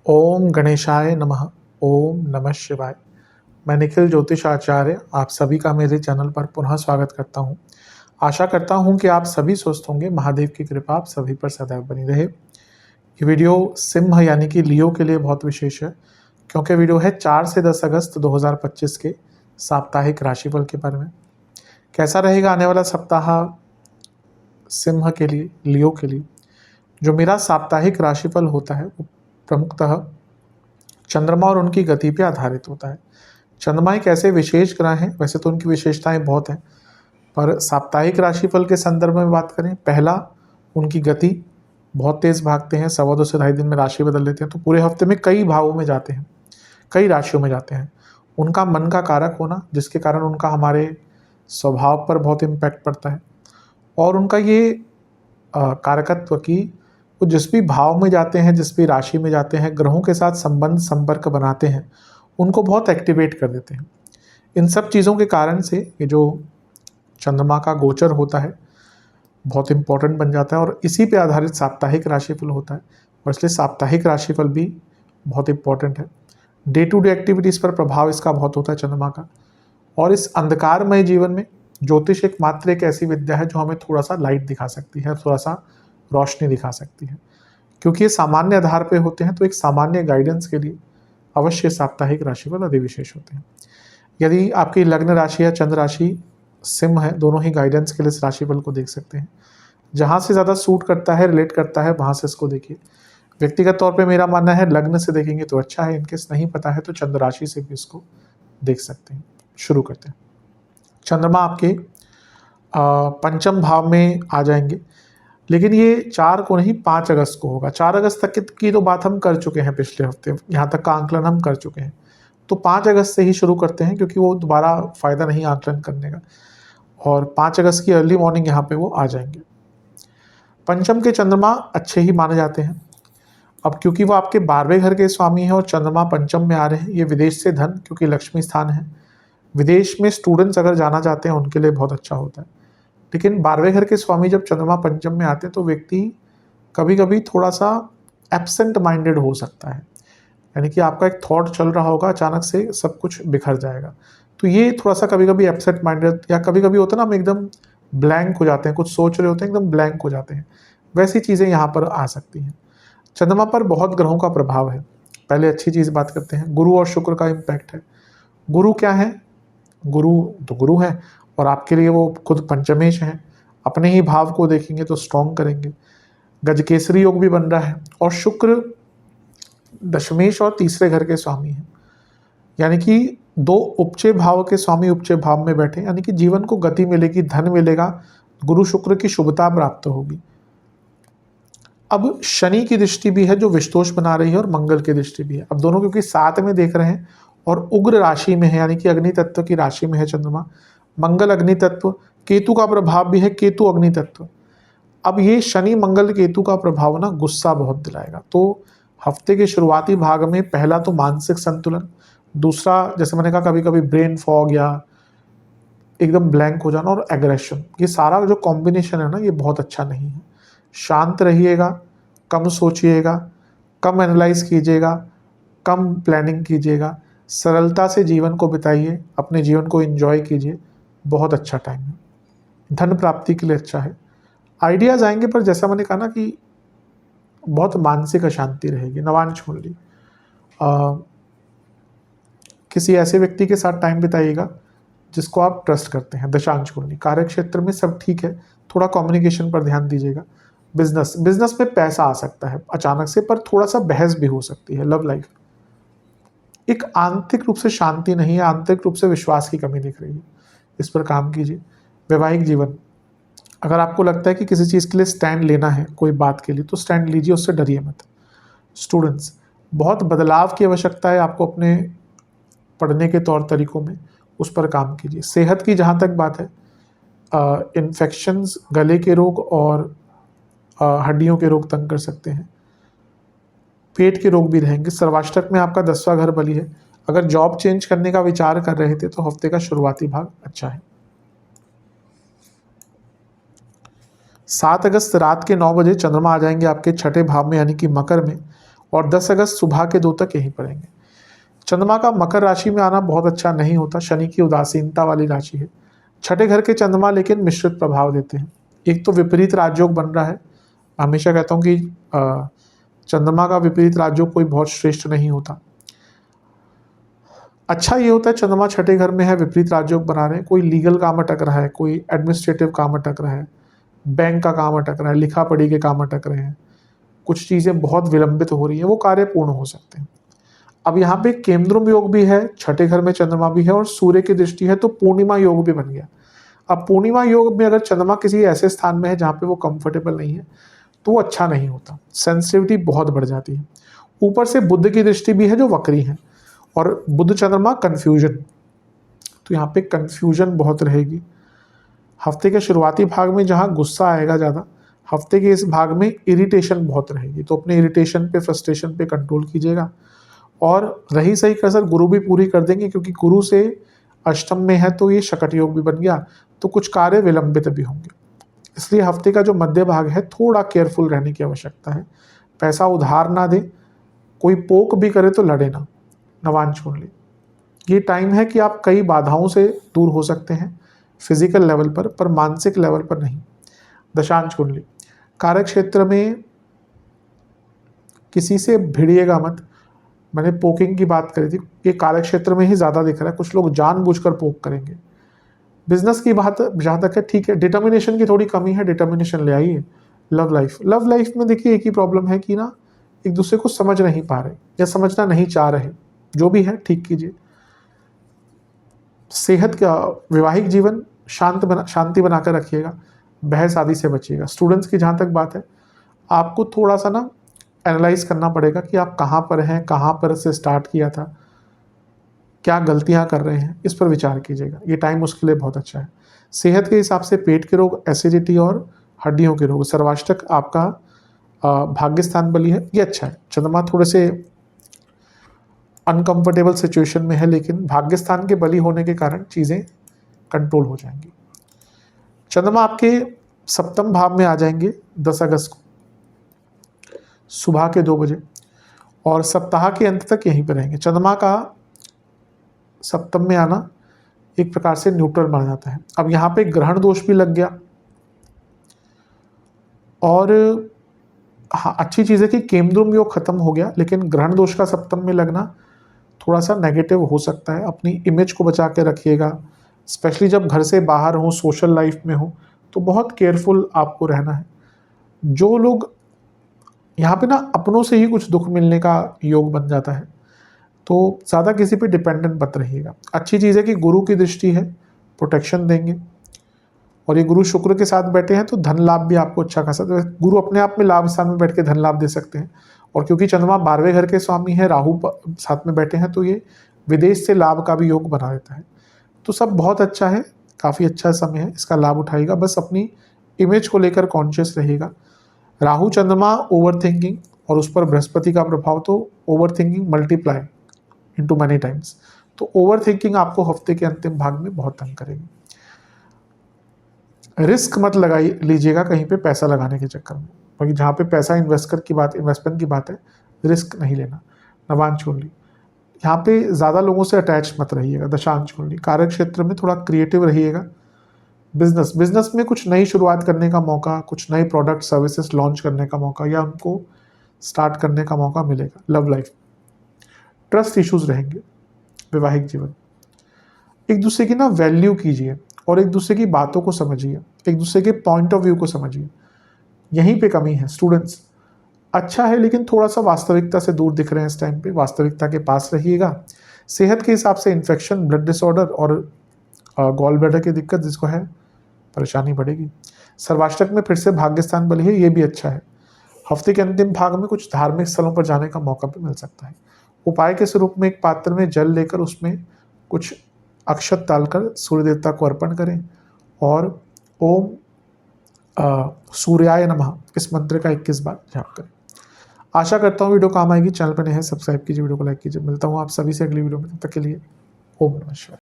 ओम गणेशाय नमः। ओम नमः शिवाय। मैं निखिल ज्योतिष आचार्य आप सभी का मेरे चैनल पर पुनः स्वागत करता हूं। आशा करता हूं कि आप सभी स्वस्थ होंगे। महादेव की कृपा आप सभी पर सदैव बनी रहे। ये वीडियो सिंह यानी कि लियो के लिए बहुत विशेष है, क्योंकि वीडियो है 4 से 10 अगस्त 2025 के साप्ताहिक राशिफल के बारे में। कैसा रहेगा आने वाला सप्ताह सिंह के लिए, लियो के लिए। जो मेरा साप्ताहिक राशिफल होता है वो प्रमुखतः चंद्रमा और उनकी गति पे आधारित होता है। चंद्रमा एक ऐसे विशेष ग्रह हैं, वैसे तो उनकी विशेषताएं बहुत हैं, पर साप्ताहिक राशिफल के संदर्भ में बात करें, पहला उनकी गति, बहुत तेज भागते हैं, 2.25 से 2.5 दिन में राशि बदल लेते हैं, तो पूरे हफ्ते में कई भावों में जाते हैं, कई राशियों में जाते हैं। उनका मन का कारक होना, जिसके कारण उनका हमारे स्वभाव पर बहुत इम्पैक्ट पड़ता है, और उनका ये कारकत्व कि वो जिस भी भाव में जाते हैं, जिस भी राशि में जाते हैं, ग्रहों के साथ संबंध संपर्क बनाते हैं, उनको बहुत एक्टिवेट कर देते हैं। इन सब चीज़ों के कारण से ये जो चंद्रमा का गोचर होता है बहुत इंपॉर्टेंट बन जाता है, और इसी पे आधारित साप्ताहिक राशिफल होता है, और इसलिए साप्ताहिक राशिफल भी बहुत इंपॉर्टेंट है। डे टू डे एक्टिविटीज़ पर प्रभाव इसका बहुत होता है चंद्रमा का। और इस अंधकारमय जीवन में ज्योतिष एकमात्र एक ऐसी विद्या है जो हमें थोड़ा सा लाइट दिखा सकती है, थोड़ा सा रोशनी दिखा सकती है। क्योंकि ये सामान्य आधार पे होते हैं, तो एक सामान्य गाइडेंस के लिए अवश्य साप्ताहिक राशिफल अति विशेष होते हैं। यदि आपकी लग्न राशि या चंद्र राशि सिंह है, दोनों ही गाइडेंस के लिए इस राशिफल को देख सकते हैं। जहाँ से ज़्यादा सूट करता है, रिलेट करता है, वहाँ से इसको देखिए। व्यक्तिगत तौर पे मेरा मानना है लग्न से देखेंगे तो अच्छा है, इनकेस नहीं पता है तो चंद्र राशि से भी इसको देख सकते हैं। शुरू करते हैं। चंद्रमा आपके पंचम भाव में आ जाएंगे, लेकिन ये 4 को नहीं 5 अगस्त को होगा। 4 अगस्त तक की तो बात हम कर चुके हैं, पिछले हफ्ते यहाँ तक का आंकलन हम कर चुके हैं, तो 5 अगस्त से ही शुरू करते हैं, क्योंकि वो दोबारा फ़ायदा नहीं आंकलन करने का। और 5 अगस्त की अर्ली मॉर्निंग यहाँ पे वो आ जाएंगे। पंचम के चंद्रमा अच्छे ही माने जाते हैं। अब क्योंकि वो आपके 12वें घर के स्वामी हैं और चंद्रमा पंचम में आ रहे हैं, ये विदेश से धन, क्योंकि लक्ष्मी स्थान है, विदेश में स्टूडेंट्स अगर जाना चाहते हैं उनके लिए बहुत अच्छा होता है। लेकिन 12वें घर के स्वामी जब चंद्रमा पंचम में आते हैं तो व्यक्ति कभी कभी थोड़ा सा एब्सेंट माइंडेड हो सकता है, यानी कि आपका एक थॉट चल रहा होगा, अचानक से सब कुछ बिखर जाएगा। तो ये थोड़ा सा कभी कभी एब्सेंट माइंडेड, या कभी कभी होता है ना हम एकदम ब्लैंक हो जाते हैं, कुछ सोच रहे होते हैं एकदम ब्लैंक हो जाते हैं, वैसी चीज़ें यहाँ पर आ सकती हैं। चंद्रमा पर बहुत ग्रहों का प्रभाव है। पहले अच्छी चीज़ बात करते हैं, गुरु और शुक्र का इम्पैक्ट है। गुरु क्या है? गुरु तो गुरु है, और आपके लिए वो खुद पंचमेश हैं, अपने ही भाव को देखेंगे तो स्ट्रॉन्ग करेंगे। गजकेसरी योग भी बन रहा है, और शुक्र दशमेश और तीसरे घर के स्वामी हैं, यानी कि 2 उपचे भाव के स्वामी उपचे भाव में बैठे, यानी कि जीवन को गति मिलेगी, धन मिलेगा, गुरु शुक्र की शुभता प्राप्त होगी। अब शनि की दृष्टि भी है जो विषदोष बना रही है, और मंगल की दृष्टि भी है। अब दोनों क्योंकि साथ में देख रहे हैं और उग्र राशि में है, यानी कि अग्नि तत्व की राशि में है चंद्रमा, मंगल अग्नि तत्व, केतु का प्रभाव भी है, केतु अग्नि तत्व। अब ये शनि मंगल केतु का प्रभाव ना गुस्सा बहुत दिलाएगा। तो हफ्ते के शुरुआती भाग में पहला तो मानसिक संतुलन, दूसरा जैसे मैंने कहा कभी कभी ब्रेन फॉग या एकदम ब्लैंक हो जाना, और एग्रेशन, ये सारा जो कॉम्बिनेशन है ना ये बहुत अच्छा नहीं है। शांत रहिएगा, कम सोचिएगा, कम एनालाइज कीजिएगा, कम प्लानिंग कीजिएगा, सरलता से जीवन को बिताइए, अपने जीवन को एंजॉय कीजिए, बहुत अच्छा टाइम है। धन प्राप्ति के लिए अच्छा है, आइडियाज़ आएंगे, पर जैसा मैंने कहा ना कि बहुत मानसिक अशांति रहेगी। नवांश कुंडली, किसी ऐसे व्यक्ति के साथ टाइम बिताइएगा जिसको आप ट्रस्ट करते हैं। दशांश कुंडली, कार्य क्षेत्र में सब ठीक है, थोड़ा कम्युनिकेशन पर ध्यान दीजिएगा। बिजनेस में पैसा आ सकता है अचानक से, पर थोड़ा सा बहस भी हो सकती है। लव लाइफ, एक आंतरिक रूप से शांति नहीं है, आंतरिक रूप से विश्वास की कमी दिख रही है, इस पर काम कीजिए। वैवाहिक जीवन, अगर आपको लगता है कि किसी चीज़ के लिए स्टैंड लेना है, कोई बात के लिए, तो स्टैंड लीजिए, उससे डरिए मत। स्टूडेंट्स, बहुत बदलाव की आवश्यकता है आपको अपने पढ़ने के तौर तरीकों में, उस पर काम कीजिए। सेहत की जहाँ तक बात है, इन्फेक्शंस, गले के रोग और हड्डियों के रोग तंग कर सकते हैं, पेट के रोग भी रहेंगे। सर्वाष्टक में आपका 10वां घर बली है। अगर जॉब चेंज करने का विचार कर रहे थे तो हफ्ते का शुरुआती भाग अच्छा है। 7 अगस्त रात के 9 बजे चंद्रमा आ जाएंगे आपके छठे भाव में यानी कि मकर में, और 10 अगस्त सुबह के 2 तक यहीं पर रहेंगे। चंद्रमा का मकर राशि में आना बहुत अच्छा नहीं होता, शनि की उदासीनता वाली राशि है। छठे घर के चंद्रमा लेकिन मिश्रित प्रभाव देते हैं। एक तो विपरीत राजयोग बन रहा है, हमेशा कहता हूँ कि चंद्रमा का विपरीत राजयोग कोई बहुत श्रेष्ठ नहीं होता। अच्छा ये होता है चंद्रमा छठे घर में है, विपरीत राजयोग बना रहे हैं, कोई लीगल काम अटक रहा है, कोई एडमिनिस्ट्रेटिव काम अटक रहा है, बैंक का काम अटक रहा है, लिखा पढ़ी के काम अटक रहे हैं, कुछ चीज़ें बहुत विलंबित हो रही हैं, वो कार्य पूर्ण हो सकते हैं। अब यहाँ पे केंद्रुम योग भी है, छठे घर में चंद्रमा भी है और सूर्य की दृष्टि है, तो पूर्णिमा योग भी बन गया। अब पूर्णिमा योग में अगर चंद्रमा किसी ऐसे स्थान में है जहाँ पे वो कंफर्टेबल नहीं है तो वो अच्छा नहीं होता, सेंसिटिविटी बहुत बढ़ जाती है। ऊपर से बुध की दृष्टि भी है जो वक्री है, और बुध चंद्रमा कन्फ्यूजन, तो यहाँ पे कन्फ्यूजन बहुत रहेगी। हफ्ते के शुरुआती भाग में जहाँ गुस्सा आएगा ज़्यादा, हफ्ते के इस भाग में इरिटेशन बहुत रहेगी, तो अपने इरिटेशन पे, फ्रस्ट्रेशन पे कंट्रोल कीजिएगा। और रही सही कसर गुरु भी पूरी कर देंगे, क्योंकि गुरु से अष्टम में है तो ये शकट योग भी बन गया, तो कुछ कार्य विलंबित भी होंगे। इसलिए हफ्ते का जो मध्य भाग है थोड़ा केयरफुल रहने की आवश्यकता है। पैसा उधार ना दे, कोई पोक भी करे तो लड़े ना। नवांश कुंडली, ये टाइम है कि आप कई बाधाओं से दूर हो सकते हैं फिजिकल लेवल पर मानसिक लेवल पर नहीं। दशांश कुंडली, कार्य क्षेत्र में किसी से भिड़िएगा मत। मैंने पोकिंग की बात करी थी, ये कार्य क्षेत्र में ही ज़्यादा दिख रहा है, कुछ लोग जानबूझकर पोक करेंगे। बिजनेस की बात जहाँ तक है ठीक है, डिटर्मिनेशन की थोड़ी कमी है, डिटर्मिनेशन ले आइए। लव लाइफ में देखिए एक ही प्रॉब्लम है कि ना एक दूसरे को समझ नहीं पा रहे या समझना नहीं चाह रहे, जो भी है ठीक कीजिए। सेहत का, वैवाहिक जीवन शांति बनाकर रखिएगा, बहस आदि से बचिएगा। स्टूडेंट्स की जहाँ तक बात है, आपको थोड़ा सा ना एनालाइज करना पड़ेगा कि आप कहाँ पर हैं, कहाँ पर से स्टार्ट किया था, क्या गलतियाँ कर रहे हैं, इस पर विचार कीजिएगा। ये टाइम उसके लिए बहुत अच्छा है। सेहत के हिसाब से पेट के रोग, एसिडिटी और हड्डियों के रोग, सर्वाष्टक आपका भाग्य स्थान बली है, ये अच्छा है। चंद्रमा थोड़े से अनकंफर्टेबल सिचुएशन में है, लेकिन भाग्य स्थान के बली होने के कारण चीज़ें कंट्रोल हो जाएंगी। चंद्रमा आपके सप्तम भाव में आ जाएंगे 10 अगस्त को सुबह के 2 बजे, और सप्ताह के अंत तक यहीं पर रहेंगे। चंद्रमा का सप्तम में आना एक प्रकार से न्यूट्रल माना जाता है। अब यहाँ पे ग्रहण दोष भी लग गया, और हाँ अच्छी चीज़ है कि केमद्रुम योग खत्म हो गया, लेकिन ग्रहण दोष का सप्तम में लगना थोड़ा सा नेगेटिव हो सकता है। अपनी इमेज को बचा के रखिएगा, स्पेशली जब घर से बाहर हो, सोशल लाइफ में हो, तो बहुत केयरफुल आपको रहना है। जो लोग यहाँ पे ना अपनों से ही कुछ दुख मिलने का योग बन जाता है, तो ज़्यादा किसी पे डिपेंडेंट मत रहिएगा। अच्छी चीज़ है कि गुरु की दृष्टि है, प्रोटेक्शन देंगे, और ये गुरु शुक्र के साथ बैठे हैं तो धन लाभ भी आपको अच्छा खासा। गुरु अपने आप में लाभ स्थान में बैठ के धन लाभ दे सकते हैं, और क्योंकि चंद्रमा 12वें घर के स्वामी है, राहु साथ में बैठे हैं, तो ये विदेश से लाभ का भी योग बना देता है। तो सब बहुत अच्छा है, काफ़ी अच्छा समय है, इसका लाभ उठाइएगा। बस अपनी इमेज को लेकर कॉन्शियस रहिएगा। राहु चंद्रमा ओवर थिंकिंग, और उस पर बृहस्पति का प्रभाव, तो over thinking multiply into many times. तो ओवर थिंकिंग आपको हफ्ते के अंतिम भाग में बहुत तंग करेगी। रिस्क मत लगाई लीजिएगा कहीं पे पैसा लगाने के चक्कर में, क्योंकि जहाँ पे पैसा इन्वेस्टमेंट की बात है, रिस्क नहीं लेना। नवांश कुंडली, यहाँ पे ज़्यादा लोगों से अटैच मत रहिएगा। दशांश कुंडली, कार्य क्षेत्र में थोड़ा क्रिएटिव रहिएगा। बिजनेस में कुछ नई शुरुआत करने का मौका, कुछ नए प्रोडक्ट सर्विसेज लॉन्च करने का मौका, या उनको स्टार्ट करने का मौका मिलेगा। लव लाइफ, ट्रस्ट इश्यूज रहेंगे। वैवाहिक जीवन, एक दूसरे की ना वैल्यू कीजिए, और एक दूसरे की बातों को समझिए, एक दूसरे के पॉइंट ऑफ व्यू को समझिए। यहीं पे कमी है। स्टूडेंट्स, अच्छा है लेकिन थोड़ा सा वास्तविकता से दूर दिख रहे हैं इस टाइम पे, वास्तविकता के पास रहिएगा। सेहत के हिसाब से इन्फेक्शन, ब्लड डिसऑर्डर और गॉल ब्लैडर की दिक्कत जिसको है, परेशानी बढ़ेगी। सर्वाष्टक में फिर से भाग्यस्थान बल है, ये भी अच्छा है। हफ्ते के अंतिम भाग में कुछ धार्मिक स्थलों पर जाने का मौका भी मिल सकता है। उपाय के स्वरूप में एक पात्र में जल लेकर उसमें कुछ अक्षत डालकर सूर्य देवता को अर्पण करें, और ओम सूर्याय नमः इस मंत्र का 21 बार जाप करें। आशा करता हूँ वीडियो काम आएगी। चैनल पर नए हैं, सब्सक्राइब कीजिए, वीडियो को लाइक कीजिए। मिलता हूँ आप सभी से अगली वीडियो में, तब तक के लिए ओम नमः शिवाय।